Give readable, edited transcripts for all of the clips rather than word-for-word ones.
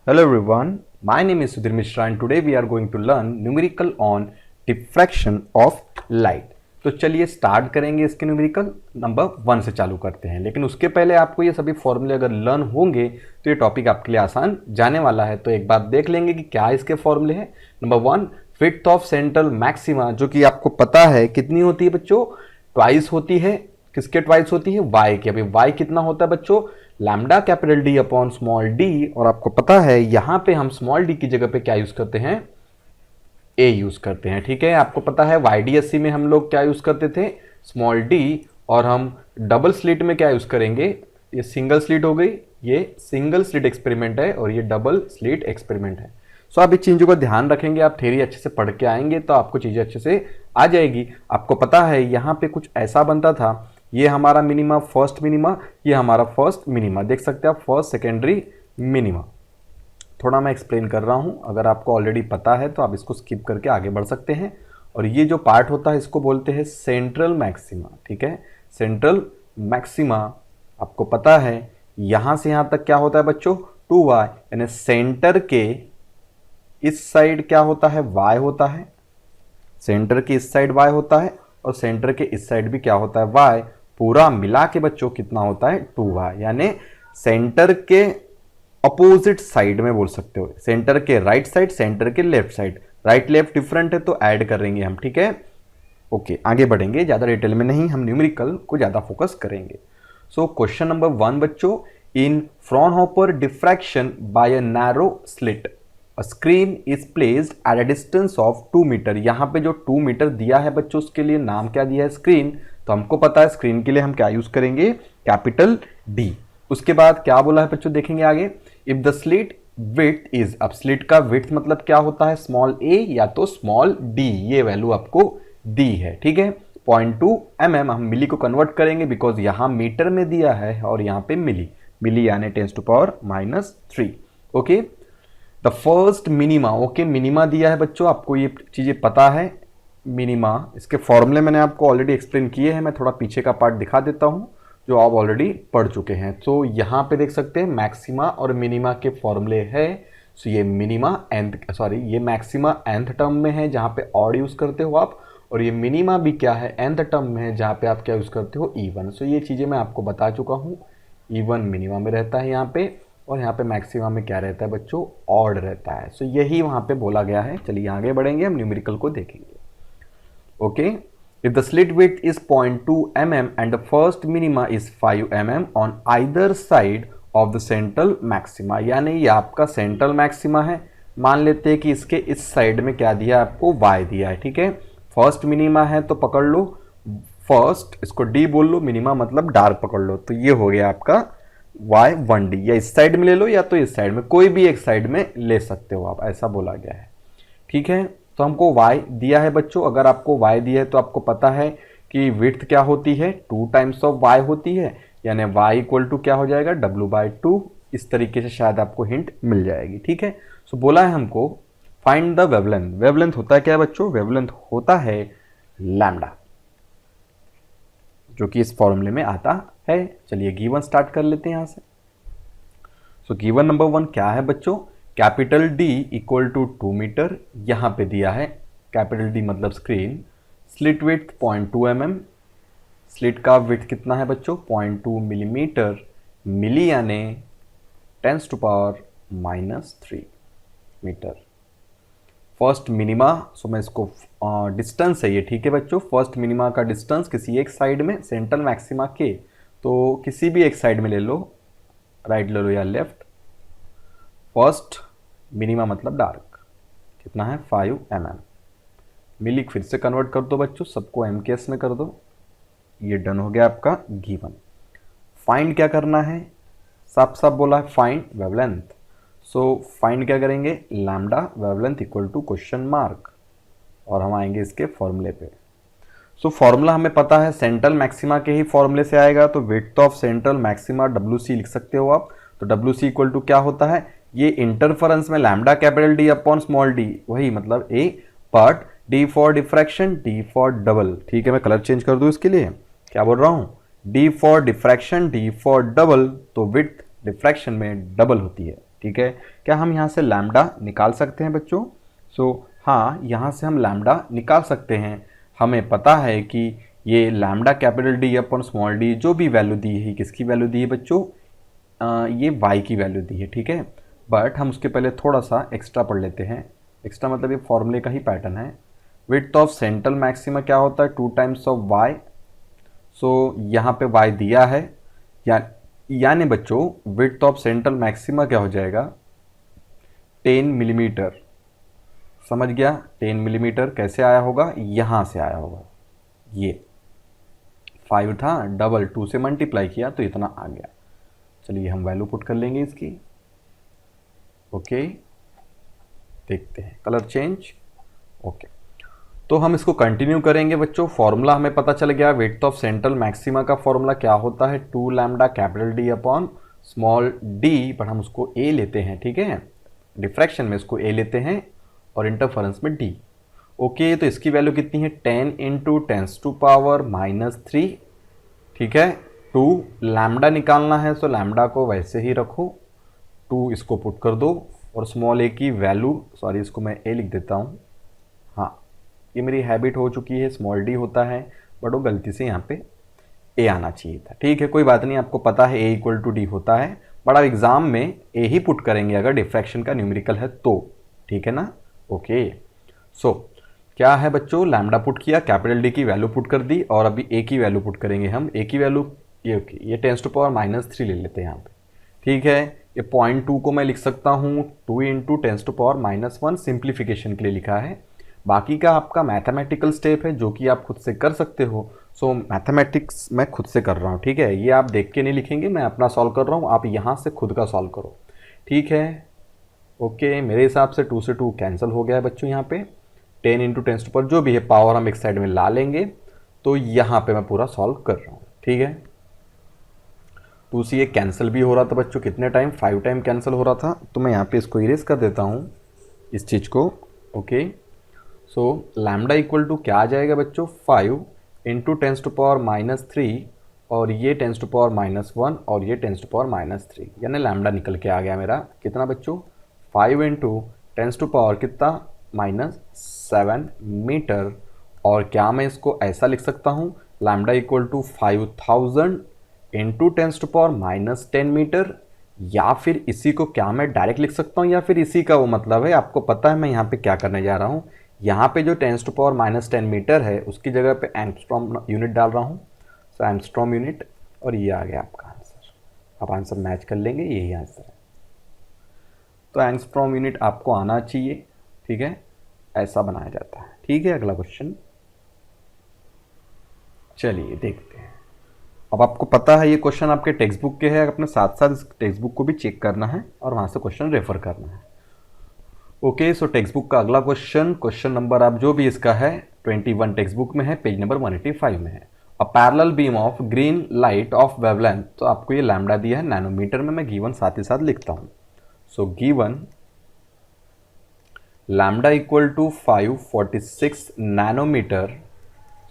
Hello everyone, my name is Sudhir Mishra and today we are going to learn numerical on diffraction of light। तो चलिए start करेंगे इसके numerical number 1 से चालू करते हैं, लेकिन उसके पहले आपको ये सभी फॉर्मूले अगर लर्न होंगे तो ये टॉपिक आपके लिए आसान जाने वाला है। तो एक बात देख लेंगे कि क्या इसके फॉर्मूले हैं। Number 1, width of central maxima, जो कि आपको पता है कितनी होती है बच्चों, ट्वाइस होती है। किसके ट्वाइस होती है? वाई के। अभी वाई कितना होता है बच्चों? Lambda capital D upon small D. और आपको पता है यहां पे हम स्मॉल डी की जगह पे क्या यूज करते हैं? ए यूज करते हैं। ठीक है, आपको पता है वाईडीएससी में हम लोग क्या यूज करते थे? Small D. और हम डबल स्लिट में क्या यूज करेंगे? ये सिंगल स्लिट हो गई, ये सिंगल स्लिट एक्सपेरिमेंट है और ये डबल स्लिट एक्सपेरिमेंट है। सो आप इस चीजों का ध्यान रखेंगे, आप थ्योरी अच्छे से पढ़ के आएंगे तो आपको चीजें अच्छे से आ जाएगी। आपको पता है यहां पे कुछ ऐसा बनता था, ये हमारा मिनिमा, फर्स्ट मिनिमा, ये हमारा फर्स्ट मिनिमा। देख सकते हैं आप, फर्स्ट सेकेंडरी मिनिमा। थोड़ा मैं एक्सप्लेन कर रहा हूं, अगर आपको ऑलरेडी पता है तो आप इसको स्किप करके आगे बढ़ सकते हैं। और ये जो पार्ट होता है इसको बोलते हैं सेंट्रल मैक्सिमा। ठीक है, सेंट्रल मैक्सिमा आपको पता है यहां से यहां तक क्या होता है बच्चों? 2y, यानी सेंटर के इस साइड क्या होता है? y होता है। सेंटर के इस साइड y होता है और सेंटर के इस साइड भी क्या होता है? y। पूरा मिला के बच्चों कितना होता है? 2y, यानी सेंटर के अपोजिट साइड में बोल सकते हो। सेंटर के राइट साइड, सेंटर के left side. Right left different है तो ऐड करेंगे हम। ठीक है, ओके, आगे बढ़ेंगे, ज्यादा डिटेल में नहीं, हम न्यूमेरिकल को ज्यादा फोकस करेंगे। सो क्वेश्चन नंबर 1 बच्चों, in Fraunhofer diffraction by a narrow slit a screen is placed at a distance of 2 metre. यहां पे जो 2 मीटर दिया है बच्चों उसके लिए नाम क्या दिया है? स्क्रीन। तो हमको पता है स्क्रीन के लिए हम क्या यूज करेंगे? Capital D. उसके बाद क्या बोला है बच्चों, देखेंगे आगे। If the slit width is, अब स्लिट का विड्थ मतलब क्या होता है? स्मॉल ए या तो स्मॉल डी। ये वैल्यू आपको दी है। ठीक है, 0.2 mm। हम मिली को कन्वर्ट करेंगे बिकॉज यहां मीटर में दिया है और यहां पे मिली, मिली यानी 10⁻³ okay. The first minima, okay, minima दिया है बच्चों, आपको ये चीजें पता है। मिनिमा, इसके फॉर्मूले मैंने आपको ऑलरेडी एक्सप्लेन किए हैं, मैं थोड़ा पीछे का पार्ट दिखा देता हूं जो आप ऑलरेडी पढ़ चुके हैं। तो यहां पे देख सकते हैं मैक्सिमा और मिनिमा के फॉर्मूले है। सो ये मिनिमा nth, सॉरी ये मैक्सिमा nth टर्म में है जहां पे ऑड यूज करते हो आप, और ये मिनिमा भी क्या है? nth टर्म में है जहां पे आप क्या यूज करते हो? इवन। सो ये चीजें मैं आपको बता चुका हूं। इवन मिनिमा में रहता है यहाँ पे, और यहाँ पे मैक्सिमा में क्या रहता है बच्चों? ऑड रहता है। सो यही वहां पे बोला गया है। चलिए आगे बढ़ेंगे, हम न्यूमेरिकल को देखेंगे। Okay, if the slit width is 0.2 mm and the first minima is 5 mm on either side of the central maxima, यानी ये आपका सेंट्रल मैक्सिमा है। मान लेते हैं कि इसके इस साइड में क्या दिया है आपको? y दिया है। ठीक है, फर्स्ट मिनिमा है तो पकड़ लो फर्स्ट, इसको d बोल लो, मिनिमा मतलब डार्क पकड़ लो। तो ये हो गया आपका y1d, या इस साइड में ले लो या तो इस साइड में, कोई भी एक साइड में ले सकते हो आप, ऐसा बोला गया है। ठीक है, तो हमको y दिया है बच्चों। अगर आपको y दिया है तो आपको पता है कि विड्थ क्या होती है? 2 टाइम्स ऑफ y होती है, यानी y इक्वल टू क्या हो जाएगा? W/2। इस तरीके से शायद आपको हिंट मिल जाएगी। ठीक है, सो बोला है हमको फाइंड द वेवलेंथ। वेवलेंथ होता है क्या बच्चों? वेवलेंथ होता है लैम्डा, जो कि इस फॉर्मूले में आता है। चलिए गिवन स्टार्ट कर लेते हैं यहां से। सो गिवन नंबर 1 क्या है बच्चों? Capital D equal to 2 metre, यहां पे दिया है कैपिटल डी मतलब screen. Slit width 0.2 mm, slit का विड्थ कितना है बच्चों? 0.2 मिलीमीटर, मिली यानी 10⁻³ मीटर। फर्स्ट मिनिमा, सो मैं इसको डिस्टेंस है ये। ठीक है बच्चों, फर्स्ट मिनिमा का डिस्टेंस किसी एक साइड में सेंट्रल मैक्सिमा के, तो किसी भी एक साइड में ले लो, राइट ले लो या लेफ्ट। फर्स्ट मिनिमा मतलब डार्क, कितना है? 5 mm। मिली फिर से कन्वर्ट कर दो बच्चों, सबको MKS में कर दो। ये डन हो गया आपका गिवन। फाइंड क्या करना है? साफ साफ बोला है फाइंड वेवलेंथ। सो फाइंड क्या करेंगे? Lambda wavelength equal to question mark, और हम आएंगे इसके फॉर्मूले पे। सो फॉर्मूला हमें पता है सेंट्रल मैक्सिमा के ही फॉर्मूले से आएगा, तो width of central maxima WC लिख सकते हो आप। तो WC इक्वल टू क्या होता है? ये इंटरफेरेंस में lambda capital D upon small D, वही मतलब A, but D for diffraction, D for double. ठीक है, मैं कलर चेंज कर दूं इसके लिए, क्या बोल रहा हूं? D for diffraction, D for double. तो विड्थ डिफ्रैक्शन में डबल होती है, ठीक है। क्या हम यहाँ से लैम्डा निकाल सकते हैं बच्चों? हाँ, यहाँ से हम लैम्डा निकाल सकते हैं। हमें पता है कि ये लैम्डा कैपिटल डी अपन स्मॉल डी जो भी वैल्यू दी है, किसकी वैल्यू दी है बच्चों? ये y की वैल्यू दी है, ठीक है। बट हम उसके पहले थोड़ा सा एक्स्ट्रा पढ़ लेते हैं। एक्स्ट्रा मतलब ये फॉर्मूले का ही पैटर्न है। विड्थ ऑफ सेंट्रल मैक्सिमा क्या होता है? 2 टाइम्स ऑफ y। यहाँ पे y दिया है, यानी बच्चों विड्थ ऑफ सेंट्रल मैक्सिमा क्या हो जाएगा? 10 मिलीमीटर। समझ गया? 10 मिलीमीटर कैसे आया होगा? यहाँ से आया होगा। ये 5 था, डबल 2 से मल्टीप्लाई किया तो इतना आ गया। चलिए हम वैल्यू पुट कर लेंगे इसकी। ओके, देखते हैं कलर चेंज। ओके, तो हम इसको कंटिन्यू करेंगे बच्चों। फॉर्मूला हमें पता चल गया, विड्थ ऑफ सेंट्रल मैक्सिमा का फॉर्मूला क्या होता है? 2 lambda capital D upon small D, पर हम उसको ए लेते हैं, ठीक है। डिफ्रैक्शन में इसको ए लेते हैं और इंटरफेरेंस में डी। ओके, तो इसकी वैल्यू कितनी है? 10 इंटू 10⁻⁻3, ठीक है। 2 लैम्डा निकालना है, तो लैम्डा को वैसे ही रखो, 2 इसको पुट कर दो और स्मॉल ए की वैल्यू, सॉरी इसको मैं ए लिख देता हूँ। हाँ, ये मेरी हैबिट हो चुकी है, स्मॉल डी होता है बट वो गलती से यहाँ पे ए आना चाहिए था, ठीक है। कोई बात नहीं, आपको पता है ए इक्वल टू डी होता है, बट आप एग्जाम में ए ही पुट करेंगे अगर डिफ्रैक्शन का न्यूमेरिकल है तो, ठीक है ना। ओके, क्या है बच्चों? लैम्डा पुट किया, कैपिटल डी की वैल्यू पुट कर दी और अभी ए की वैल्यू पुट करेंगे हम। ए की वैल्यू ये 10⁻³ ले लेते हैं यहाँ पे, ठीक है। ये 0.2 को मैं लिख सकता हूँ 2 इंटू 10⁻⁻1, सिंप्लीफिकेशन के लिए लिखा है। बाकी का आपका मैथमेटिकल स्टेप है जो कि आप खुद से कर सकते हो। मैथमेटिक्स मैं खुद से कर रहा हूँ, ठीक है। ये आप देख के नहीं लिखेंगे, मैं अपना सॉल्व कर रहा हूँ, आप यहाँ से खुद का सॉल्व करो, ठीक है। ओके, मेरे हिसाब से 2 से 2 कैंसिल हो गया है बच्चों। यहाँ पे 10 इंटू 10 जो भी है पावर हम एक साइड में ला लेंगे, तो यहाँ पे मैं पूरा सॉल्व कर रहा हूँ, ठीक है। 2 से ये कैंसिल भी हो रहा था बच्चों, कितने टाइम? 5 टाइम कैंसिल हो रहा था, तो मैं यहाँ पे इसको इरेज कर देता हूँ इस चीज़ को। ओके, लैम्डा इक्वल टू क्या आ जाएगा बच्चों? 5 इंटू 10⁻³ और ये 10⁻1 और ये 10⁻3, यानी लैम्डा निकल के आ गया मेरा कितना बच्चों? 5 इंटू 10⁻, कितना? -7 मीटर। और क्या मैं इसको ऐसा लिख सकता हूँ? Lambda equal to 5000 into 10⁻10 meter, या फिर इसी को क्या मैं डायरेक्ट लिख सकता हूँ, या फिर इसी का वो मतलब है। आपको पता है मैं यहाँ पे क्या करने जा रहा हूँ, यहाँ पे जो 10⁻10 मीटर है उसकी जगह पे एंगस्ट्रॉम यूनिट डाल रहा हूँ। एंगस्ट्रॉम यूनिट, और ये आ गया आपका आंसर। आप आंसर मैच कर लेंगे, यही आंसर है। तो एंगस्ट्रॉम यूनिट आपको आना चाहिए, ठीक है। ऐसा बनाया जाता है, ठीक है। अगला क्वेश्चन चलिए देखते हैं। अब आपको पता है ये क्वेश्चन आपके टेक्स्ट बुक के हैं, अपने साथ साथ इस टेक्स्ट बुक को भी चेक करना है और वहाँ से क्वेश्चन रेफर करना है। ओके, टेक्स्ट बुक का अगला क्वेश्चन नंबर आप जो भी इसका है 21 टेक्स्ट बुक में है, पेज नंबर 185 में है। A parallel beam of green light of wavelength, तो आपको ये लैम्डा दिया है नैनोमीटर में, मैं गिवन साथ ही साथ लिखता हूँ। Given lambda equal to 546 nanometer.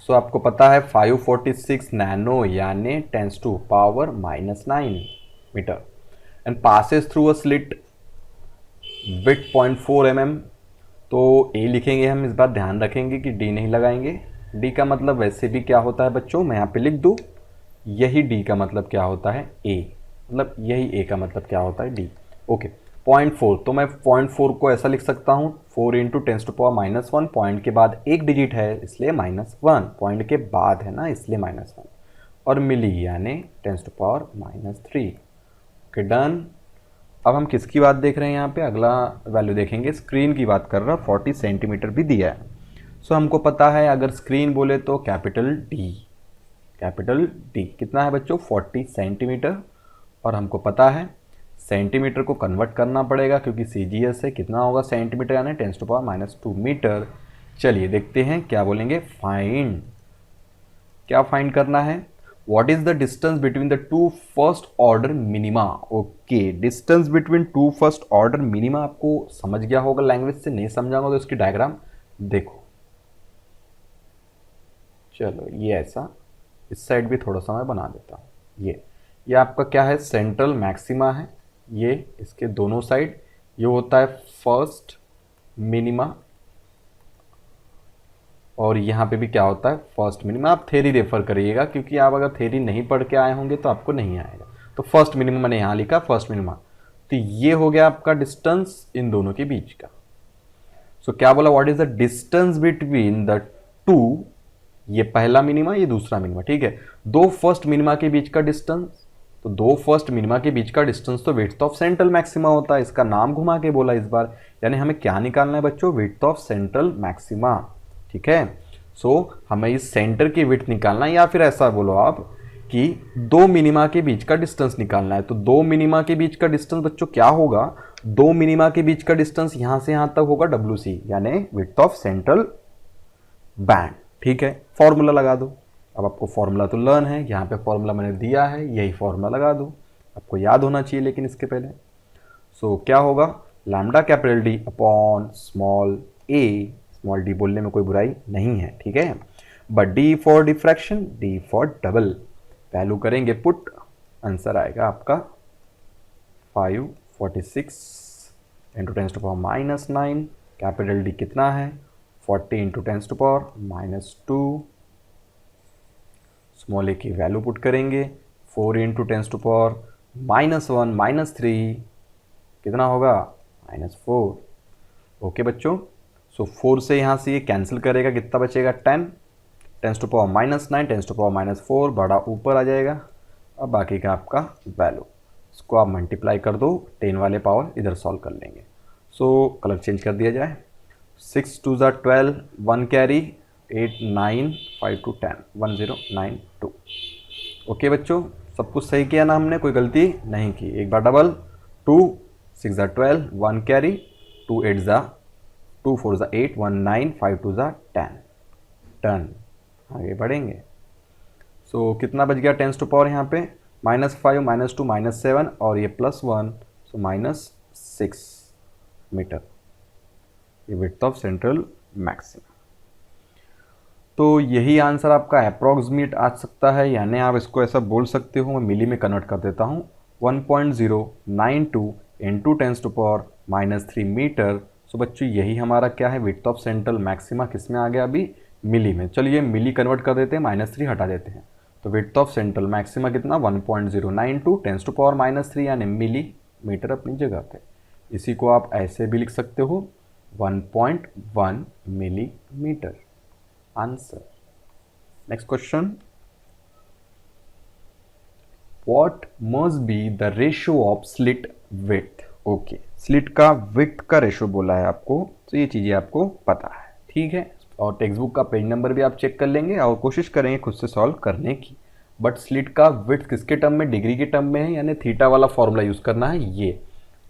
आपको पता है 546 नैनो यानी 10⁻⁻9 meter, and passes through a slit with 0.4 mm। तो ए लिखेंगे हम, इस बार ध्यान रखेंगे कि डी नहीं लगाएंगे। डी का मतलब वैसे भी क्या होता है बच्चों, मैं यहाँ पे लिख दूँ, यही डी का मतलब क्या होता है? ए, मतलब यही ए का मतलब क्या होता है? डी। ओके, 0.4, तो मैं 0.4 को ऐसा लिख सकता हूँ 4 इंटू 10⁻⁻1, पॉइंट के बाद एक डिजिट है इसलिए -1, पॉइंट के बाद है ना इसलिए -1, और मिली यानी 10⁻³ ओके, डन। अब हम किसकी बात देख रहे हैं यहाँ पे? अगला वैल्यू देखेंगे, स्क्रीन की बात कर रहा, 40 सेंटीमीटर भी दिया है। हमको पता है अगर स्क्रीन बोले तो कैपिटल डी कितना है बच्चों? 40 सेंटीमीटर। और हमको पता है सेंटीमीटर को कन्वर्ट करना पड़ेगा क्योंकि CGS है, कितना होगा सेंटीमीटर यानी 10⁻² मीटर। चलिए देखते हैं क्या बोलेंगे। फाइंड, क्या फाइंड करना है? What is the distance between the two first order minima? Okay, distance between 2 first order minima आपको समझ गया होगा, लैंग्वेज से नहीं समझाऊंगा तो इसकी डायग्राम देखो। चलो ये ऐसा, इस साइड भी थोड़ा सा मैं बना देता हूँ। ये आपका क्या है? सेंट्रल मैक्सिमा है, ये इसके दोनों साइड, ये होता है फर्स्ट मिनिमा, और यहाँ पे भी क्या होता है फर्स्ट मिनिमा। आप थ्योरी रेफर करिएगा, क्योंकि आप अगर थ्योरी नहीं पढ़ के आए होंगे तो आपको नहीं आएगा। तो फर्स्ट मिनिमा मैंने यहाँ लिखा, फर्स्ट मिनिमा, तो ये हो गया आपका डिस्टेंस इन दोनों के बीच का। सो क्या बोला, what is the distance between the two, ये पहला मिनिमा, ये दूसरा मिनिमा, ठीक है। दो फर्स्ट मिनिमा के बीच का डिस्टेंस, तो दो फर्स्ट मिनिमा के बीच का डिस्टेंस तो विड्थ ऑफ सेंट्रल मैक्सिमा होता है। इसका नाम घुमा के बोला इस बार, यानी हमें क्या निकालना है बच्चों, विड्थ ऑफ सेंट्रल मैक्सिमा, ठीक है। सो हमें इस सेंटर की विड्थ निकालना है, या फिर ऐसा बोलो आप कि दो मिनिमा के बीच का डिस्टेंस निकालना है। तो दो मिनिमा के बीच का डिस्टेंस बच्चों क्या होगा, दो मिनिमा के बीच का डिस्टेंस यहां से यहां तक होगा WC, यानी विड्थ ऑफ सेंट्रल बैंड, ठीक है। फॉर्मूला लगा दो। अब आपको फॉर्मूला तो लर्न है, यहाँ पे फॉर्मूला मैंने दिया है, यही फॉर्मूला लगा दो, आपको याद होना चाहिए लेकिन इसके पहले। सो क्या होगा, lambda capital D upon small a, small d बोलने में कोई बुराई नहीं है, ठीक है। But D for diffraction, D for double, value करेंगे पुट, आंसर आएगा आपका 546 इंटू 10⁻⁹। कैपिटल D कितना है, 40 इंटू 10⁻⁻2। स्मॉल ए की वैल्यू पुट करेंगे, 4 इंटू 10⁻⁻1 -3 कितना होगा, -4। ओके बच्चों, सो 4 से यहाँ से ये कैंसिल करेगा, कितना बचेगा 10, 10⁻⁹, 10⁻⁴ बड़ा ऊपर आ जाएगा। अब बाकी का आपका वैल्यू, इसको आप मल्टीप्लाई कर दो, 10 वाले पावर इधर सॉल्व कर लेंगे। सो कलर चेंज कर दिया जाए, 6 2 ज़ा 12, 1 कैरी, 8 9 5 2 10, 1092। ओके बच्चों, सब कुछ सही किया ना हमने, कोई गलती नहीं की। एक बार डबल, 2 6 ज़ा 12, 1 कैरी, 2 8 ज़ा 2 4 ज़ा 8, 1 9 5 2 ज़ा 10, टर्न। आगे बढ़ेंगे। सो कितना बच गया 10 टू पावर यहाँ पे, -5 -2 -7 और ये +1, सो -6 मीटर, ये विड्थ ऑफ सेंट्रल मैक्सिमा। तो यही आंसर आपका अप्रॉक्सीमेट आ सकता है, यानी आप इसको ऐसा बोल सकते हो, मैं मिली में कन्वर्ट कर देता हूँ, 1.092 इंटू 10⁻³ मीटर। सो बच्चों यही हमारा क्या है, विड्थ ऑफ सेंट्रल मैक्सिमा किस में आ गया अभी, मिली में। चलिए मिली कन्वर्ट कर देते हैं, -3 हटा देते हैं, तो विड्थ ऑफ सेंट्रल मैक्सिमा कितना, 1.092 10⁻³ यानी मिली मीटर अपनी जगह पे। इसी को आप ऐसे भी लिख सकते हो, 1.1 millimetre, answer. Next question, what must be the ratio of slit width. Okay, slit का विड्थ का रेशियो बोला है आपको, तो ये चीजें आपको पता है, ठीक है। और टेक्स्ट बुक का पेज नंबर भी आप चेक कर लेंगे और कोशिश करेंगे खुद से सॉल्व करने की। बट स्लिट का विड्थ किसके टर्म में, डिग्री के टर्म में है, यानी थीटा वाला फॉर्मूला यूज करना है ये।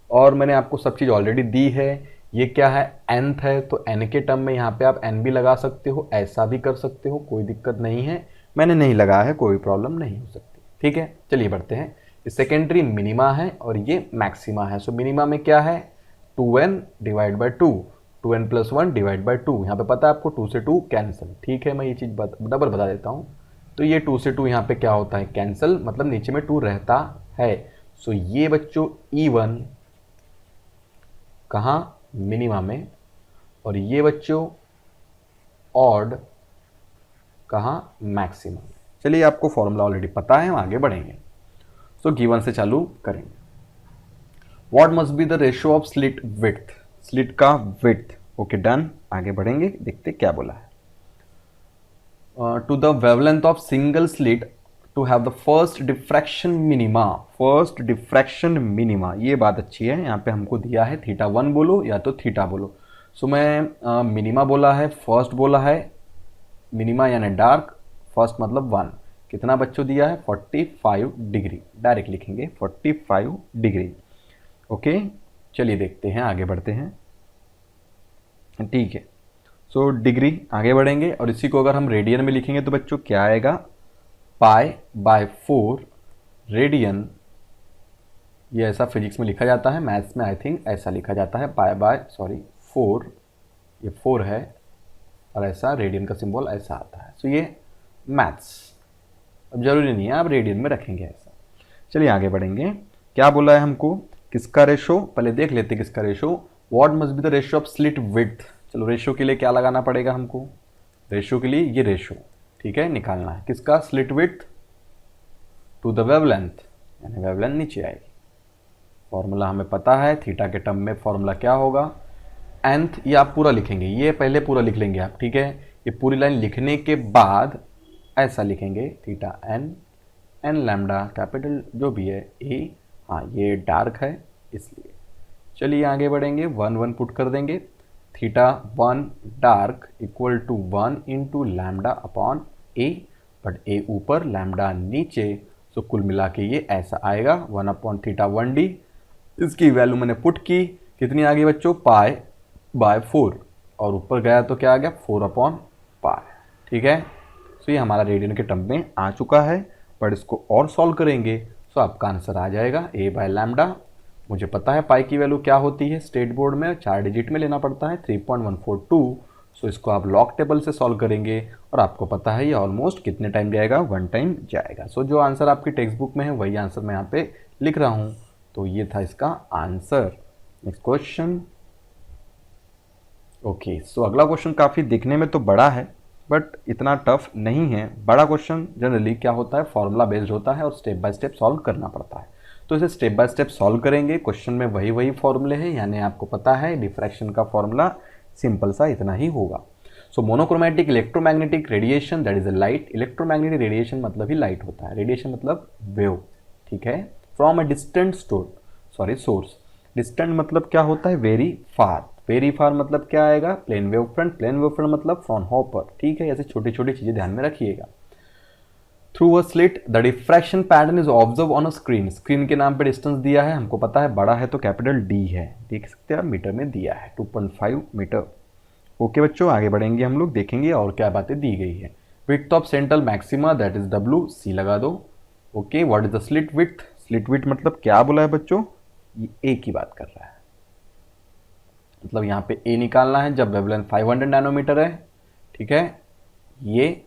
और मैंने आपको सब चीज़ ऑलरेडी दी है। ये क्या है, nth है, तो n के टर्म में यहाँ पे आप n भी लगा सकते हो, ऐसा भी कर सकते हो, कोई दिक्कत नहीं है। मैंने नहीं लगाया है, कोई प्रॉब्लम नहीं हो सकती, ठीक है। चलिए बढ़ते हैं। ये सेकेंडरी मिनिमा है और ये मैक्सिमा है। सो मिनिमा में क्या है, 2n divide by 2, 2n + 1 divide by 2। यहाँ पे पता है आपको 2 से 2 कैंसिल, ठीक है। मैं ये चीज़ डबल बता देता हूँ। तो ये 2 से 2 यहाँ पे क्या होता है, कैंसिल, मतलब नीचे में 2 रहता है। सो ये बच्चों E1 कहाँ, मिनिमा में, और ये बच्चों ऑड कहाँ, मैक्सिमम। चलिए आपको फॉर्मूला ऑलरेडी पता है, हम आगे बढ़ेंगे। सो गिवन से चालू करेंगे। What must be the ratio of slit width, slit का विड्थ। ओके डन, आगे बढ़ेंगे, देखते क्या बोला है। To the wavelength of single slit to have the first diffraction minima, first diffraction minima, ये बात अच्छी है। यहाँ पे हमको दिया है θ1 बोलो या तो थीटा बोलो। सो मैं मिनिमा बोला है, फर्स्ट बोला है, मिनिमा यानी डार्क, फर्स्ट मतलब 1, कितना बच्चों दिया है 45 डिग्री, डायरेक्ट लिखेंगे 45 डिग्री। ओके चलिए देखते हैं, आगे बढ़ते हैं, ठीक है। सो डिग्री, आगे बढ़ेंगे, और इसी को अगर हम रेडियन में लिखेंगे तो बच्चों क्या आएगा, π/4 रेडियन। ये ऐसा फिजिक्स में लिखा जाता है, मैथ्स में आई थिंक ऐसा लिखा जाता है, π/4, ये 4 है और ऐसा रेडियन का सिंबल ऐसा आता है। सो ये मैथ्स, अब जरूरी नहीं है आप रेडियन में रखेंगे ऐसा। चलिए आगे बढ़ेंगे। क्या बोला है हमको कि किसका रेशो, पहले देख लेते हैं किसका ratio. What must be the ratio of slit width. चलो रेशो के लिए क्या लगाना पड़ेगा हमको, रेशो के लिए ये रेशो, ठीक है, निकालना है किसका, slit width to the wavelength, यानी वेवलेंथ नीचे आएगी। फॉर्मूला हमें पता है, थीटा के टर्म में फॉर्मूला क्या होगा, nth, ये आप पूरा लिखेंगे, ये पहले पूरा लिख लेंगे आप, ठीक है। ये पूरी लाइन लिखने के बाद ऐसा लिखेंगे थीटा n लैम्डा कैपिटल जो भी है a, हाँ ये डार्क है इसलिए। चलिए आगे बढ़ेंगे, 1 1 पुट कर देंगे, theta 1 dark equal to 1 into lambda upon a, but a ऊपर लैम्डा नीचे, तो कुल मिला के ये ऐसा आएगा 1 अपॉन थीटा 1d। इसकी वैल्यू मैंने पुट की, कितनी आ गई बच्चों, पाई बाय 4, और ऊपर गया तो क्या आ गया 4 अपॉन पाई, ठीक है। तो ये हमारा रेडियन के टर्म में आ चुका है, पर इसको और सॉल्व करेंगे तो आपका आंसर आ जाएगा a बाय लैम्डा। मुझे पता है पाई की वैल्यू क्या होती है, स्टेट बोर्ड में 4 डिजिट में लेना पड़ता है 3.142। सो इसको आप लॉग टेबल से सॉल्व करेंगे और आपको पता है ये ऑलमोस्ट कितने टाइम जाएगा, 1 टाइम जाएगा। सो जो आंसर आपकी टेक्स्ट बुक में है वही आंसर मैं यहाँ पे लिख रहा हूँ। तो ये था इसका आंसर। Next question. ओके, सो अगला क्वेश्चन काफ़ी दिखने में तो बड़ा है बट इतना टफ नहीं है। बड़ा क्वेश्चन जनरली क्या होता है, फॉर्मूला बेस्ड होता है और स्टेप बाय स्टेप सॉल्व करना पड़ता है। तो इसे स्टेप बाय स्टेप सॉल्व करेंगे। क्वेश्चन में वही फॉर्मूले हैं, यानी आपको पता है डिफ्रैक्शन का फॉर्मूला सिंपल सा इतना ही होगा। So monochromatic electromagnetic radiation that is a light. Electromagnetic radiation मतलब ही लाइट होता है, रेडिएशन मतलब वेव, ठीक है, from a distant source. Distant मतलब क्या होता है, वेरी फार। वेरी फार मतलब क्या आएगा, plane wave front. Plane wave front मतलब फ्रॉनहोफर, ठीक है। ऐसे छोटी छोटी चीजें ध्यान में रखिएगा। Through a slit the diffraction pattern is observe on a screen. Screen के नाम पे डिस्टेंस दिया है, हमको पता है बड़ा है तो कैपिटल डी है, देख सकते हैं आप मीटर में दिया है 2.5 मीटर। ओके बच्चों, आगे बढ़ेंगे हम लोग, देखेंगे और क्या बातें दी गई है। Width of central maxima that is W, C लगा दो। Okay, what is the slit width. Slit width मतलब क्या बोला है बच्चों, ये ए की बात कर रहा है, मतलब यहाँ पे ए निकालना है जब वेवलेंथ 500 नैनोमीटर है, ठीक है। ये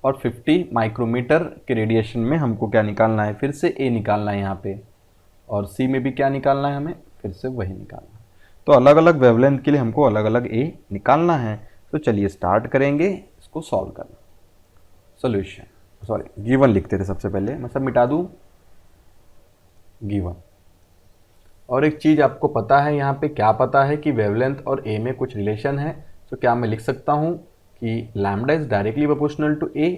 और 50 माइक्रोमीटर के रेडिएशन में हमको क्या निकालना है, फिर से ए निकालना है यहाँ पे, और सी में भी क्या निकालना है हमें, फिर से वही निकालना है। तो अलग अलग वेवलेंथ के लिए हमको अलग अलग ए निकालना है। तो चलिए स्टार्ट करेंगे इसको सॉल्व करना। सॉल्यूशन, गिवन लिखते थे सबसे पहले, मैं सब मिटा दूँ, गिवन। और एक चीज़ आपको पता है, यहाँ पे क्या पता है कि वेवलेंथ और ए में कुछ रिलेशन है। तो क्या मैं लिख सकता हूँ कि lambda is directly proportional to A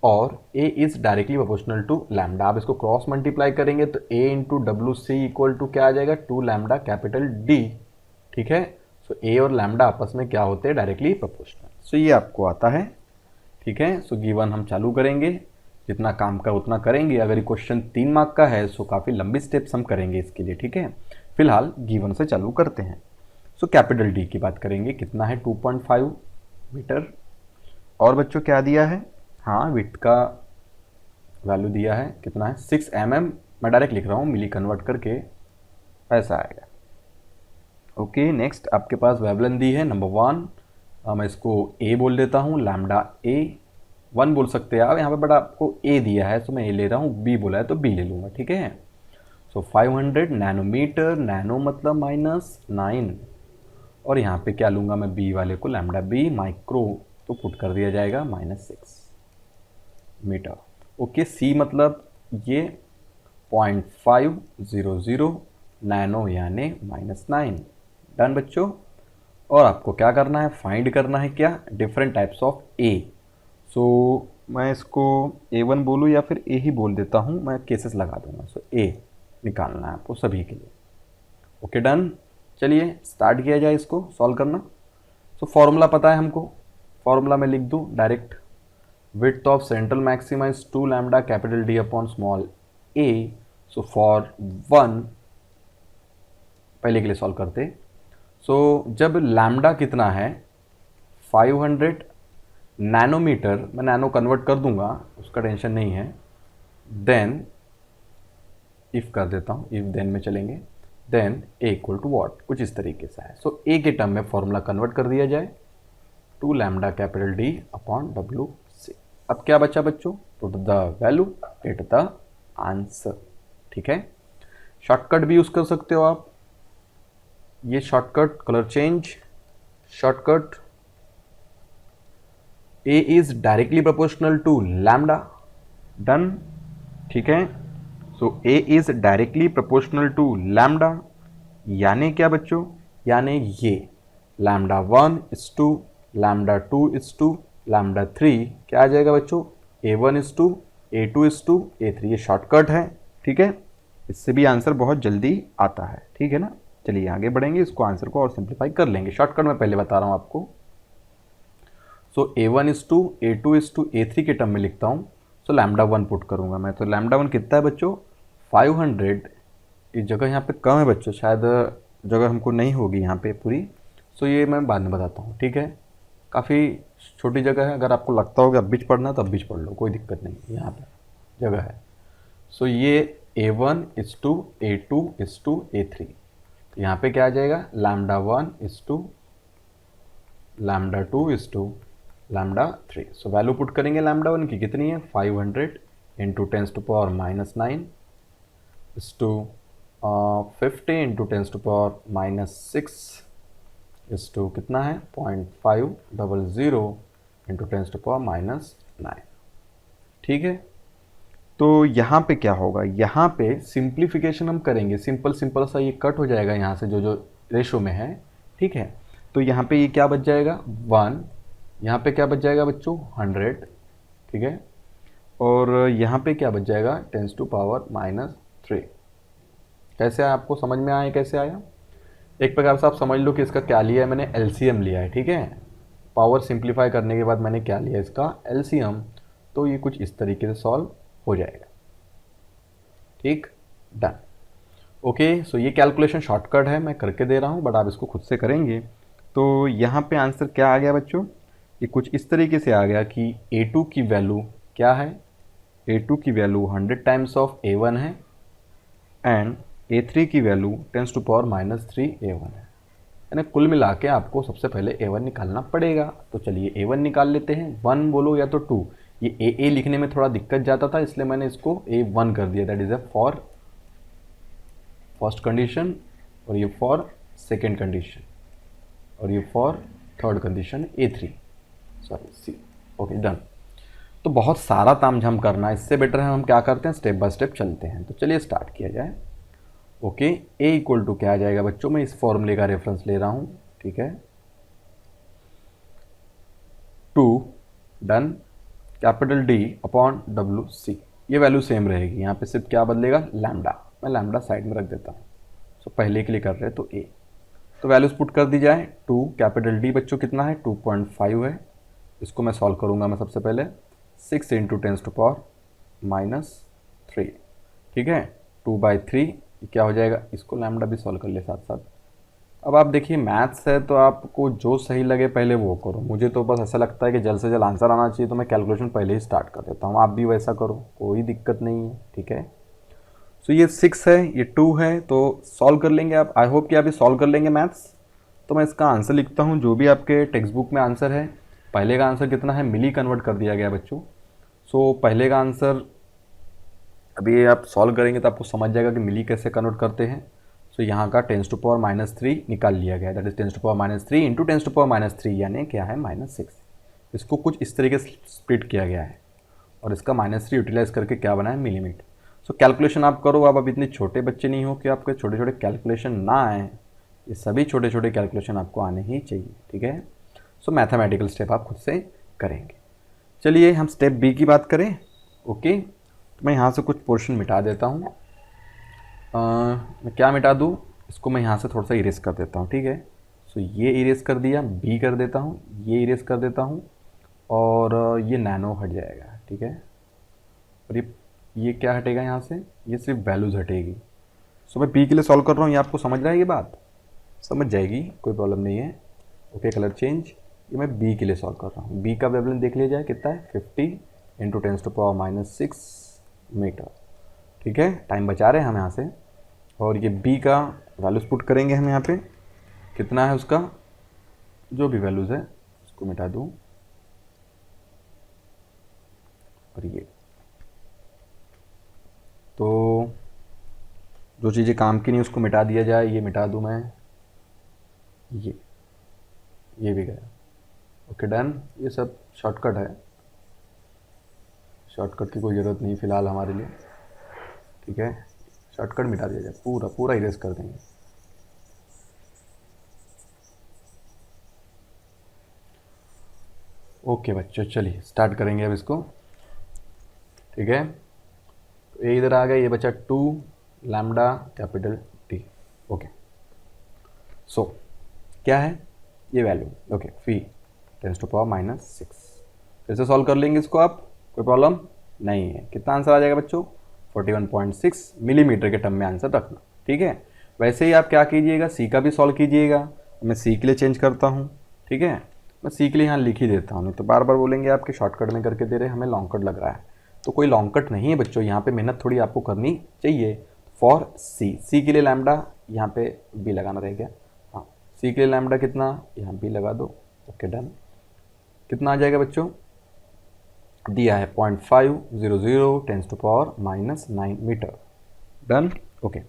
और A is directly proportional to lambda. आप इसको क्रॉस मल्टीप्लाई करेंगे तो A into W C equal to क्या आ जाएगा, 2 लैम्डा कैपिटल डी, ठीक है। सो ए और लैम्डा आपस में क्या होते हैं, डायरेक्टली प्रोपोर्शनल। सो ये आपको आता है, ठीक है। सो गिवन हम चालू करेंगे, जितना काम का उतना करेंगे। अगर ये क्वेश्चन 3 मार्क का है सो काफ़ी लंबी स्टेप्स हम करेंगे इसके लिए, ठीक है। फिलहाल गिवन से चालू करते हैं। सो कैपिटल डी की बात करेंगे, कितना है 2.5 मीटर। और बच्चों क्या दिया है, हाँ विड्थ का वैल्यू दिया है, कितना है 6 mm। मैं डायरेक्ट लिख रहा हूँ, मिली कन्वर्ट करके ऐसा आएगा। ओके, नेक्स्ट आपके पास वेवलेंथ दी है नंबर 1, मैं इसको ए बोल देता हूँ, लैम्डा ए 1 बोल सकते हैं आप यहाँ पे, बट आपको ए दिया है तो मैं ए ले रहा हूँ, बी बोला है तो बी ले लूँगा, ठीक है। सो 500 नैनोमीटर, नैनो मतलब -9, और यहाँ पे क्या लूँगा मैं, बी वाले को लैम्डा बी, माइक्रो तो पुट कर दिया जाएगा -6 मीटर। ओके, सी मतलब ये 0.500 नैनो यानी -9। डन बच्चों। और आपको क्या करना है, फाइंड करना है क्या, डिफरेंट टाइप्स ऑफ ए। सो मैं इसको A1 बोलूँ या फिर ए ही बोल देता हूँ, मैं केसेस लगा दूंगा। सो ए निकालना है आपको सभी के लिए। ओके डन, चलिए स्टार्ट किया जाए इसको सॉल्व करना। सो फॉर्मूला पता है हमको, फॉर्मूला में लिख दूँ direct, width of central maxima is 2 lambda capital D upon small A. So for 1 पहले के लिए सॉल्व करते। सो जब लैम्डा कितना है 500 नैनोमीटर, मैं नैनो कन्वर्ट कर दूंगा, उसका टेंशन नहीं है। देन इफ कर देता हूँ, इफ देन में चलेंगे, then A equal to what, कुछ इस तरीके से है। सो ए के टर्म में फॉर्मूला कन्वर्ट कर दिया जाए, 2 lambda capital D upon W C. अब क्या बचा बच्चों, put the value, get the answer, ठीक है। शॉर्टकट भी यूज़ कर सकते हो आप, ये shortcut colour change, shortcut A is directly proportional to lambda, done, ठीक है। So A is directly proportional to lambda, यानी क्या बच्चों, यानी ये lambda 1 is to lambda 2 is to lambda 3 क्या आ जाएगा बच्चों, A1 is to A2 is to A3, ये शॉर्टकट है, ठीक है। इससे भी आंसर बहुत जल्दी आता है, ठीक है ना। चलिए आगे बढ़ेंगे, इसको आंसर को और सिंप्लीफाई कर लेंगे। शॉर्टकट मैं पहले बता रहा हूँ आपको। So A1 is to A2 is to A3 के टर्म में लिखता हूँ। सो लैम्डा 1 पुट करूँगा मैं, तो लैम्डा 1 कितना है बच्चों, 500। ये जगह यहाँ पे कम है बच्चों, शायद जगह हमको नहीं होगी यहाँ पे पूरी, सो ये मैं बाद में बताता हूँ, ठीक है। काफ़ी छोटी जगह है, अगर आपको लगता हो कि अब बीच पढ़ना तो अब बीच पढ़ लो, कोई दिक्कत नहीं, यहाँ पे जगह है। सो ये A1 is to A2 is to A3, तो यहाँ पे क्या आ जाएगा, lambda 1 is to lambda 2 is to lambda 3। So value put करेंगे लैम्डा 1 की कितनी है, 500 इंटू 10⁻⁻9 इज टू 50 इंटू 10⁻⁻6 इस टू कितना है 0.500 इंटू 10⁻⁻9, ठीक है। तो यहाँ पे क्या होगा, यहाँ पे सिंप्लीफिकेशन हम करेंगे, सिंपल सिंपल सा ये कट हो जाएगा यहाँ से, जो जो रेशो में है, ठीक है। तो यहाँ पे ये क्या बच जाएगा 1, यहाँ पे क्या बच जाएगा बच्चों 100, ठीक है। और यहाँ पे क्या बच जाएगा 10⁻⁻3। कैसे आया, आपको समझ में आया कैसे आया, एक प्रकार से आप समझ लो कि इसका क्या लिया है मैंने, एलसीएम लिया है, ठीक है। पावर सिंप्लीफाई करने के बाद मैंने क्या लिया, इसका एलसीएम, तो ये कुछ इस तरीके से सॉल्व हो जाएगा, ठीक, डन। ओके, सो ये कैलकुलेशन शॉर्टकट है, मैं करके दे रहा हूँ, बट आप इसको खुद से करेंगे। तो यहाँ पे आंसर क्या आ गया बच्चों, ये कुछ इस तरीके से आ गया कि A2 की वैल्यू क्या है, A2 की वैल्यू 100 टाइम्स ऑफ A1 है, एंड A3 की वैल्यू 10⁻⁻3 A1 है, यानी कुल मिला के आपको सबसे पहले A1 निकालना पड़ेगा। तो चलिए A1 निकाल लेते हैं, 1 बोलो या तो 2, ये AA लिखने में थोड़ा दिक्कत जाता था, इसलिए मैंने इसको A1 कर दिया, that is a for first condition, और ये फॉर सेकेंड कंडीशन, और ये for third condition A3, sorry C। Okay done. तो बहुत सारा तामझाम करना है, इससे बेटर है हम क्या करते हैं, स्टेप बाय स्टेप चलते हैं। तो चलिए स्टार्ट किया जाए। ओके, A इक्वल टू क्या आ जाएगा बच्चों, मैं इस फॉर्मूले का रेफरेंस ले रहा हूं, ठीक है, 2 done capital D upon WC, ये वैल्यू सेम रहेगी, यहाँ पे सिर्फ क्या बदलेगा, लैम्डा, मैं लैम्डा साइड में रख देता हूँ। सो पहले के लिए कर रहे हैं तो A, तो वैल्यूज पुट कर दी जाए, 2 कैपिटल D बच्चों कितना है 2.5 है, इसको मैं सॉल्व करूँगा, मैं सबसे पहले 6 इंटू 10⁻⁻3, ठीक है, 2/3 क्या हो जाएगा, इसको लैम्डा भी सॉल्व कर ले साथ साथ। अब आप देखिए मैथ्स है तो आपको जो सही लगे पहले वो करो, मुझे तो बस ऐसा लगता है कि जल्द से जल्द आंसर आना चाहिए, तो मैं कैलकुलेशन पहले ही स्टार्ट कर देता हूँ, आप भी वैसा करो, कोई दिक्कत नहीं है, ठीक है। सो ये 6 है, ये 2 है, तो सॉल्व कर लेंगे आप, आई होप कि आप ये सॉल्व कर लेंगे मैथ्स। तो मैं इसका आंसर लिखता हूँ, जो भी आपके टेक्स्ट बुक में आंसर है। पहले का आंसर कितना है, मिली कन्वर्ट कर दिया गया बच्चों। सो पहले का आंसर अभी आप सॉल्व करेंगे तो आपको समझ जाएगा कि मिली कैसे कन्वर्ट करते हैं। सो यहाँ का 10⁻⁻3 निकाल लिया गया है, दैट इज 10⁻³ इंटू 10⁻³ यानी क्या है -6। इसको कुछ इस तरीके से स्प्लिट किया गया है, और इसका -3 यूटिलाइज करके क्या बना है, मिलीमीट। सो कैलकुलेशन आप करो, आप इतने छोटे बच्चे नहीं हो कि आपके छोटे छोटे कैलकुलेशन ना आए, ये सभी छोटे छोटे कैलकुलेशन आपको आने ही चाहिए, ठीक है। सो मैथमेटिकल स्टेप आप खुद से करेंगे। चलिए हम स्टेप बी की बात करें। ओके, तो मैं यहाँ से कुछ पोर्शन मिटा देता हूँ। मैं क्या मिटा दूँ, इसको मैं यहाँ से थोड़ा सा इरेज कर देता हूँ, ठीक है। सो ये इरेज कर दिया, बी कर देता हूँ, ये इरेज कर देता हूँ, और ये नैनो हट जाएगा, ठीक है। और ये क्या हटेगा यहाँ से, ये सिर्फ वैल्यूज़ हटेगी। सो मैं बी के लिए सॉल्व कर रहा हूँ, ये आपको समझ रहा है, ये बात समझ जाएगी, कोई प्रॉब्लम नहीं है। ओके, कलर चेंज, ये मैं बी के लिए सॉल्व कर रहा हूँ। बी का वेवलेंथ देख लिया जाए कितना है, 50 इंटू 10⁻⁻6 मीटर, ठीक है। टाइम बचा रहे हैं हम यहाँ से, और ये बी का वैल्यूज पुट करेंगे हम यहाँ पे, कितना है उसका, जो भी वैल्यूज है उसको मिटा दूँ, और ये तो जो चीज़ें काम की नहीं उसको मिटा दिया जाए। ये मिटा दूँ मैं, ये भी गया। Okay done. ये सब शॉर्टकट है, शॉर्टकट की कोई ज़रूरत नहीं फ़िलहाल हमारे लिए, ठीक है। शॉर्टकट मिटा दिया जाए, पूरा पूरा इरेज कर देंगे। ओके बच्चों, चलिए स्टार्ट करेंगे अब इसको, ठीक है। तो ये इधर आ गया, ये बचा 2 लैम्डा कैपिटल टी। ओके, सो क्या है ये वैल्यू? ओके, फी 10⁻⁻⁶। फिर से सॉल्व कर लेंगे इसको आप, कोई प्रॉब्लम नहीं है। कितना आंसर आ जाएगा बच्चों? 41.6 मिलीमीटर के टर्म में आंसर रखना, ठीक है। वैसे ही आप क्या कीजिएगा, सी का भी सॉल्व कीजिएगा। मैं सी के लिए चेंज करता हूँ, ठीक है। मैं सी के लिए यहाँ लिख ही देता हूँ, नहीं तो बार बार बोलेंगे आपके शॉर्टकट में करके दे रहे, हमें लॉन्ग कट लग रहा है। तो कोई लॉन्ग कट नहीं है बच्चों, यहाँ पे मेहनत थोड़ी आपको करनी चाहिए। फॉर सी के लिए लैम्डा यहाँ पे बी लगाना रहेगा। हाँ, सी के लिए लैम्डा कितना, यहाँ बी लगा दो। Okay done. कितना आ जाएगा बच्चों? दिया है 0.500 10⁻⁻⁹ मीटर। डन। ओके,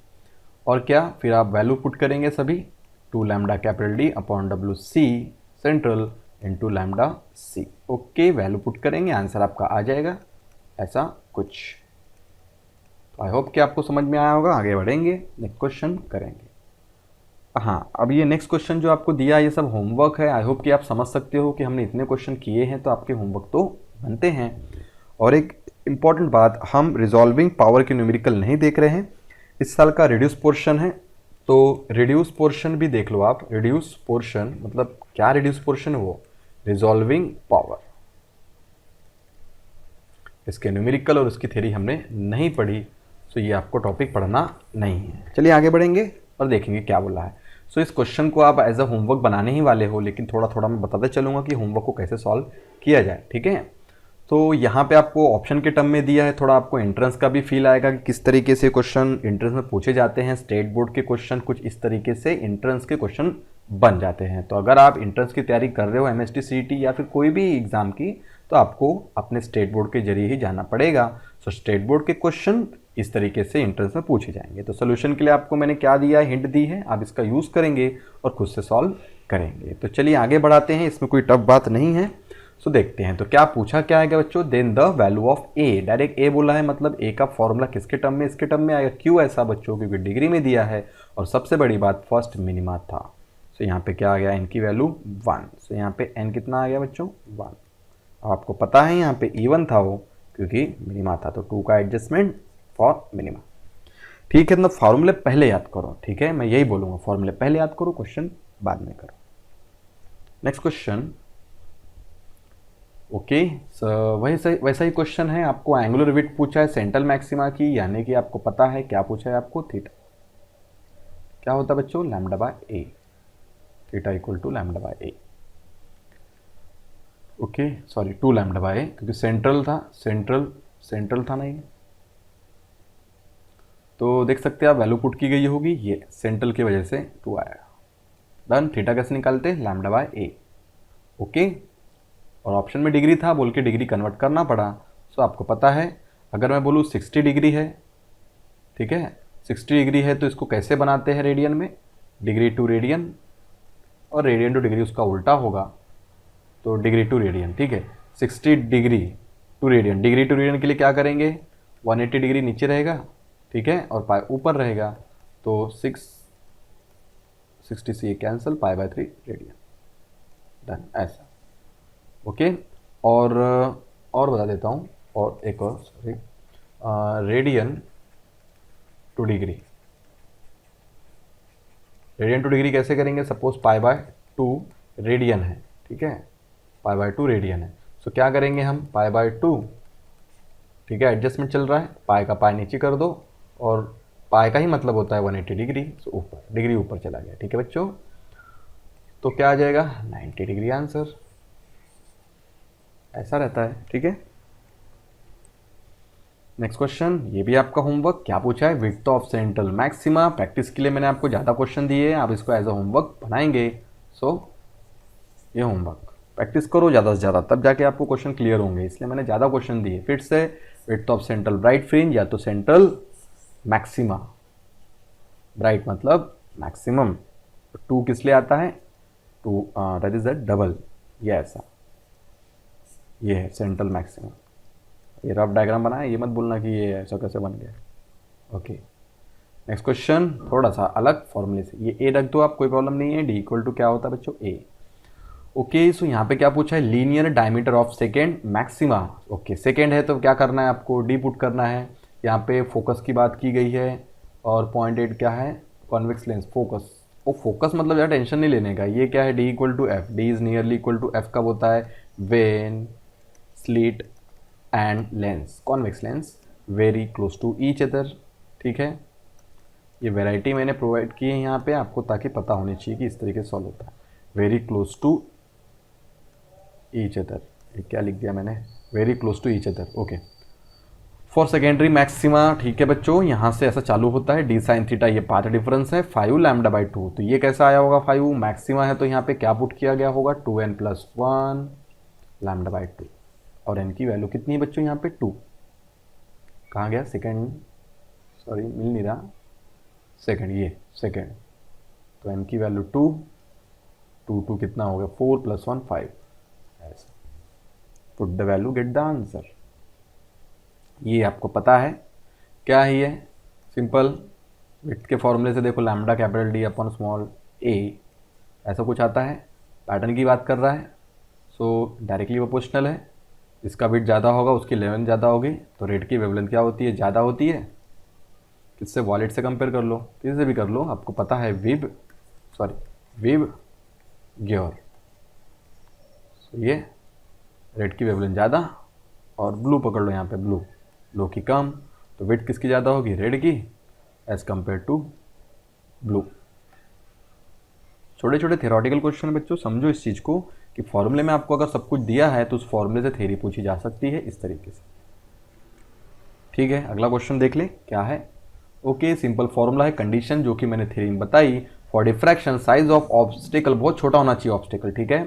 और क्या फिर आप वैल्यू पुट करेंगे सभी, 2 lambda capital D upon W C central into lambda C. Okay, value put करेंगे, आंसर आपका आ जाएगा ऐसा कुछ। तो आई होप कि आपको समझ में आया होगा। आगे बढ़ेंगे, नेक्स्ट क्वेश्चन करेंगे। हाँ, अब ये नेक्स्ट क्वेश्चन जो आपको दिया ये सब होमवर्क है। आई होप कि आप समझ सकते हो कि हमने इतने क्वेश्चन किए हैं तो आपके होमवर्क तो बनते हैं। और एक इम्पॉर्टेंट बात, हम रिजॉल्विंग पावर के न्यूमेरिकल नहीं देख रहे हैं, इस साल का रिड्यूस पोर्शन है। तो रिड्यूस पोर्शन भी देख लो आप। रिड्यूस पोर्शन मतलब क्या? रिड्यूस पोर्शन है वो रिजॉल्विंग पावर। इसके न्यूमेरिकल और उसकी थ्योरी हमने नहीं पढ़ी, तो ये आपको टॉपिक पढ़ना नहीं है। चलिए आगे बढ़ेंगे और देखेंगे क्या बोला है। सो इस क्वेश्चन को आप एज अ होमवर्क बनाने ही वाले हो, लेकिन थोड़ा थोड़ा मैं बताते चलूँगा कि होमवर्क को कैसे सॉल्व किया जाए, ठीक है। तो यहाँ पे आपको ऑप्शन के टर्म में दिया है, थोड़ा आपको एंट्रेंस का भी फील आएगा कि किस तरीके से क्वेश्चन एंट्रेंस में पूछे जाते हैं। स्टेट बोर्ड के क्वेश्चन कुछ इस तरीके से एंट्रेंस के क्वेश्चन बन जाते हैं। तो अगर आप एंट्रेंस की तैयारी कर रहे हो एमएसटी सीईटी या फिर कोई भी एग्ज़ाम की, तो आपको अपने स्टेट बोर्ड के जरिए ही जाना पड़ेगा। सो स्टेट बोर्ड के क्वेश्चन इस तरीके से एंट्रेंस में पूछे जाएंगे। तो सोल्यूशन के लिए आपको मैंने क्या दिया है, हिंट दी है, आप इसका यूज़ करेंगे और खुद से सॉल्व करेंगे। तो चलिए आगे बढ़ाते हैं, इसमें कोई टफ बात नहीं है। सो देखते हैं तो क्या पूछा क्या है बच्चों। Then the value of A, direct A बोला है, मतलब ए का फॉर्मूला किसके टर्म में? इसके टर्म में आएगा। क्यों ऐसा बच्चों? क्योंकि डिग्री में दिया है और सबसे बड़ी बात फर्स्ट मिनिमा था। सो यहाँ पे क्या आ गया? एन की वैल्यू 1। सो यहाँ पे एन कितना आ गया बच्चों? 1। आपको पता है यहाँ पे E1 था वो, क्योंकि मिनिमा था, तो 2 का एडजस्टमेंट फॉर मिनिमा, ठीक है। तो फॉर्मूले पहले याद करो, ठीक है, मैं यही बोलूँगा, फॉर्मूले पहले याद करो, क्वेश्चन बाद में करो। Next question. ओके, वैसा ही क्वेश्चन है। आपको एंगुलर विड्थ पूछा है सेंट्रल मैक्सिमा की, यानी कि आपको पता है क्या पूछा है आपको, थीटा क्या होता है बच्चों? Lambda by A, theta equal to lambda by A. Okay, sorry 2 lambda by A, क्योंकि सेंट्रल था ना ये। तो देख सकते हैं आप, वैल्यू पुट की गई होगी, ये सेंट्रल की वजह से 2 आया। डन। थीटा कैसे निकालते? Lambda by A. ओके, और ऑप्शन में डिग्री था, बोल के डिग्री कन्वर्ट करना पड़ा। सो आपको पता है, अगर मैं बोलूँ 60 डिग्री है, ठीक है, 60 डिग्री है, तो इसको कैसे बनाते हैं रेडियन में? डिग्री टू रेडियन, और रेडियन टू डिग्री उसका उल्टा होगा, तो डिग्री टू रेडियन, ठीक है। 60 degree to radian, degree to radian के लिए क्या करेंगे? 180 डिग्री नीचे रहेगा, ठीक है, और पाई ऊपर रहेगा, तो 60 से ये कैंसिल, π/3 रेडियन। डन, ऐसा। ओके, और बता देता हूँ, और एक और, sorry, radian two degree, radian two degree कैसे करेंगे? सपोज π/2 रेडियन है, ठीक है, π/2 रेडियन है। सो क्या करेंगे हम? π/2, ठीक है, एडजस्टमेंट चल रहा है, पाई का पाई नीचे कर दो, और पाई का ही मतलब होता है 180 डिग्री, सो ऊपर, डिग्री ऊपर चला गया, ठीक है बच्चों। तो क्या आ जाएगा? 90 डिग्री आंसर, ऐसा रहता है, ठीक है। नेक्स्ट क्वेश्चन, ये भी आपका होमवर्क। क्या पूछा है? Width of central maxima. Practice के लिए मैंने आपको ज़्यादा क्वेश्चन दिए हैं, आप इसको एज अ होमवर्क बनाएंगे। सो ये होमवर्क प्रैक्टिस करो ज़्यादा से ज़्यादा, तब जाके आपको क्वेश्चन क्लियर होंगे, इसलिए मैंने ज़्यादा क्वेश्चन दिए। फिर से width of central bright fringe या तो सेंट्रल मैक्सिमा, ब्राइट मतलब मैक्सिमम, 2 किस लिए आता है, 2 दैट इज द डबल, ये ऐसा, ये है सेंट्रल मैक्सिमम। ये रफ डायग्राम बनाया, ये मत बोलना कि ये ऐसा कैसे बन गया। ओके नेक्स्ट क्वेश्चन, थोड़ा सा अलग फॉर्मूले से, ये ए रख दो आप, कोई प्रॉब्लम नहीं है। डी इक्वल टू क्या होता है बच्चों, ए। ओके सो यहाँ पे क्या पूछा है, linear diameter of second maxima. Okay second है तो क्या करना है आपको, डी पुट करना है। यहाँ पे फोकस की बात की गई है और 0.8 क्या है, कॉन्वेक्स लेंस फोकस। वो फोकस मतलब यार टेंशन नहीं लेने का, ये क्या है, D equal to F, D is nearly equal to F कब होता है, when slit and lens, convex lens very close to each other. ठीक है, ये वेराइटी मैंने प्रोवाइड की है यहाँ पे आपको ताकि पता होनी चाहिए कि इस तरीके से सॉल्व होता है, very close to each other. क्या लिख दिया मैंने, very close to each other. Okay for secondary maxima, ठीक है बच्चों, यहाँ से ऐसा चालू होता है, डी साइन थीटा ये पाथ डिफरेंस है 5 लैम्डा बाई 2, तो ये कैसा आया होगा 5 मैक्सिमा है, तो यहाँ पे क्या पुट किया गया होगा 2n+1 लैम्डा बाई 2, और n की वैल्यू कितनी है बच्चों यहाँ पे 2, कहाँ गया सेकेंड, सॉरी मिल नहीं रहा, सेकेंड, ये सेकेंड, तो n की वैल्यू 2, 2 कितना हो गया 4 + 1 5, ऐसा put the value get the answer. ये आपको पता है क्या है, ये सिंपल विड्थ के फॉर्मूले से देखो, lambda capital D upon small A, ऐसा कुछ आता है, पैटर्न की बात कर रहा है, सो डायरेक्टली प्रोपोर्शनल है, इसका विड्थ ज़्यादा होगा उसकी लेंथ ज़्यादा होगी, तो रेड की वेवलेंथ क्या होती है, ज़्यादा होती है। किससे, वॉलेट से कंपेयर कर लो, किसी से भी कर लो, आपको पता है विब ग्योर, ये रेड की वेवलेंथ ज़्यादा, और ब्लू पकड़ लो, यहाँ पे ब्लू की कम, तो विड्थ किसकी ज़्यादा होगी, रेड की एज कंपेयर टू ब्लू। छोटे छोटे थ्योरेटिकल क्वेश्चन बच्चों, समझो इस चीज़ को कि फॉर्मूले में आपको अगर सब कुछ दिया है तो उस फॉर्मूले से थ्योरी पूछी जा सकती है इस तरीके से। ठीक है, अगला क्वेश्चन देख ले क्या है। ओके सिंपल फॉर्मूला है, कंडीशन जो कि मैंने थ्योरी में बताई, for diffraction size of obstacle बहुत छोटा होना चाहिए ऑब्स्टेकल। ठीक है,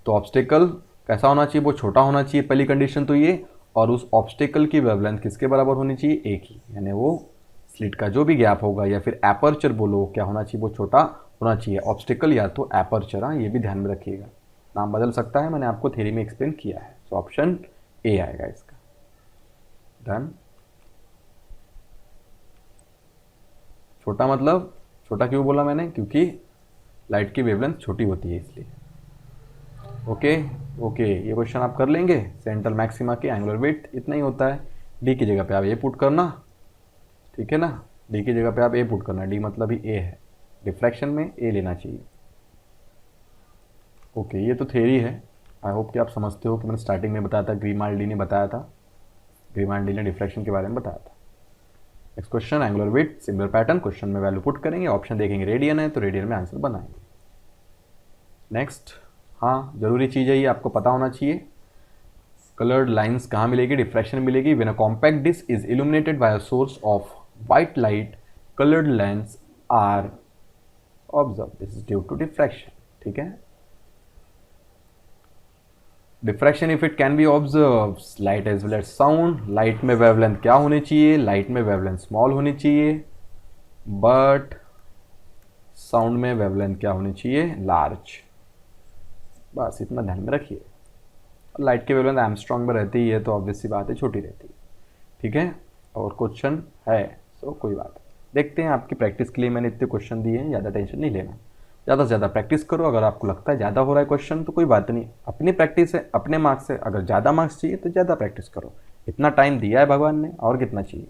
तो ऑब्स्टेकल कैसा होना चाहिए, वो छोटा होना चाहिए, पहली कंडीशन तो ये, और उस ऑब्स्टेकल की वेवलेंथ किसके बराबर होनी चाहिए, एक ही, यानी वो स्लिट का जो भी गैप होगा या फिर एपर्चर बोलो क्या होना चाहिए, वो छोटा होना चाहिए, ऑब्स्टेकल या तो एपर्चर। हाँ ये भी ध्यान में रखिएगा, नाम बदल सकता है, मैंने आपको थ्योरी में एक्सप्लेन किया है, तो ऑप्शन ए आएगा इसका। डन, छोटा मतलब छोटा क्यों बोला मैंने, क्योंकि लाइट की वेवलेंथ छोटी होती है इसलिए। ओके ये क्वेश्चन आप कर लेंगे, सेंट्रल मैक्सिमा की एंगुलर विड्थ इतना ही होता है, डी की जगह पे आप ए पुट करना, ठीक है ना, डी की जगह पे आप ए पुट करना, डी मतलब ही ए है, डिफ्रैक्शन में ए लेना चाहिए। ओके ये तो थ्योरी है, आई होप कि आप समझते हो कि मैंने स्टार्टिंग में बताया था, ग्रीमाल्डी ने बताया था, ग्रीमाल्डी ने डिफ्रैक्शन के बारे में बताया था। Next question, angular width similar pattern, question में वैल्यू पुट करेंगे, ऑप्शन देखेंगे, रेडियन है तो रेडियन में आंसर बनाएंगे। नेक्स्ट, हाँ जरूरी चीज़ है ये, आपको पता होना चाहिए, कलर्ड लाइंस कहाँ मिलेगी, डिफ्रैक्शन मिलेगी, when a compact disc is illuminated by a source of white light coloured lines are observe, this is due to diffraction. ठीक है, diffraction if it can be observe light as well as sound, light में wavelength क्या होनी चाहिए, light में wavelength small होनी चाहिए, but sound में वेवलेंथ क्या होनी चाहिए, लार्ज, बस इतना ध्यान में रखिए। लाइट की वेवलेंथ एंगस्ट्रॉम में रहती ही है तो ऑब्वियस सी बात है छोटी रहती है। ठीक है, और क्वेश्चन है सो कोई बात नहीं, देखते हैं, आपकी प्रैक्टिस के लिए मैंने इतने क्वेश्चन दिए हैं, ज़्यादा टेंशन नहीं लेना, ज़्यादा से ज़्यादा प्रैक्टिस करो, अगर आपको लगता है ज़्यादा हो रहा है क्वेश्चन तो कोई बात नहीं, अपनी प्रैक्टिस है अपने मार्क्स से, अगर ज़्यादा मार्क्स चाहिए तो ज़्यादा प्रैक्टिस करो, इतना टाइम दिया है भगवान ने, और कितना चाहिए।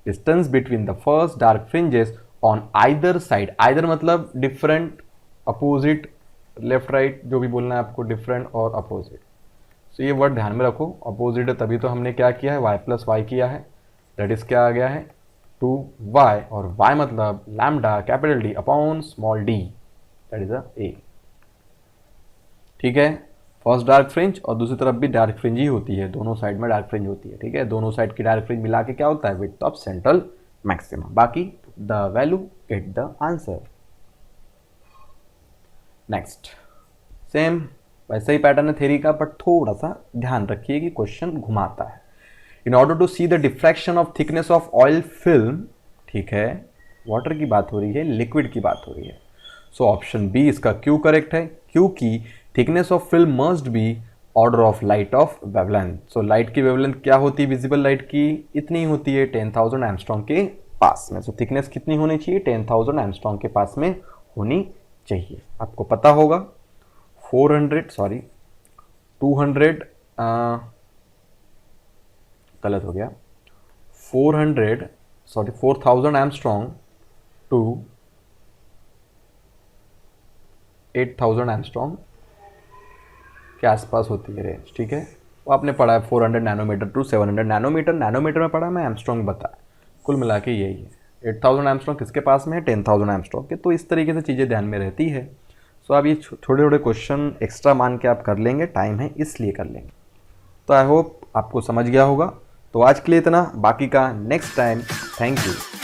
Distance between the first dark fringes on either side, either मतलब डिफरेंट, अपोजिट, लेफ्ट राइट जो भी बोलना है आपको, डिफरेंट और अपोजिट, तो ये वर्ड ध्यान में रखो, अपोजिट है तभी तो हमने क्या किया है, y + y किया है, दैट इज क्या आ गया है 2y, और y मतलब lambda capital D upon small d, that is a। ठीक है, फर्स्ट डार्क फ्रिंज और दूसरी तरफ भी डार्क फ्रिंज ही होती है, दोनों साइड में डार्क फ्रिंज होती है। ठीक है, दोनों साइड की डार्क फ्रिंज मिला के क्या होता है, विड्थ ऑफ सेंट्रल मैक्सिमा, बाकी the value get the answer. Next, same वैसे ही पैटर्न है थ्योरी का, बट थोड़ा सा ध्यान रखिए कि क्वेश्चन घुमाता है। In order to see the diffraction of thickness of oil film, ठीक है, वाटर की बात हो रही है, लिक्विड की बात हो रही है। सो ऑप्शन बी इसका क्यों करेक्ट है, क्योंकि thickness of film must be order of light of wavelength. So light की वेवलेंथ क्या होती है, विजिबल लाइट की इतनी होती है 10,000 एंगस्ट्रॉम के पास में। सो थिकनेस कितनी होनी चाहिए, 10,000 एंगस्ट्रॉम के पास में होनी चाहिए। आपको पता होगा 200 गलत हो गया, 4,000 एंगस्ट्रॉम टू 8,000 एंगस्ट्रॉम के आसपास होती है रेंज, ठीक है। वो आपने पढ़ा है 400 नैनोमीटर टू 700 नैनोमीटर, नैनोमीटर में पढ़ा, मैं एमस्ट्रॉन्ग बताया, कुल मिला के यही है। 8,000 एमस्ट्रॉन्ग किसके पास में है, 10,000 एमस्ट्रॉन्ग के। तो इस तरीके से चीज़ें ध्यान में रहती है। सो आप ये थोड़े थोड़े क्वेश्चन एक्स्ट्रा मान के आप कर लेंगे, टाइम है इसलिए कर लेंगे। तो आई होप आपको समझ गया होगा। तो आज के लिए इतना, बाकी का नेक्स्ट टाइम। Thank you.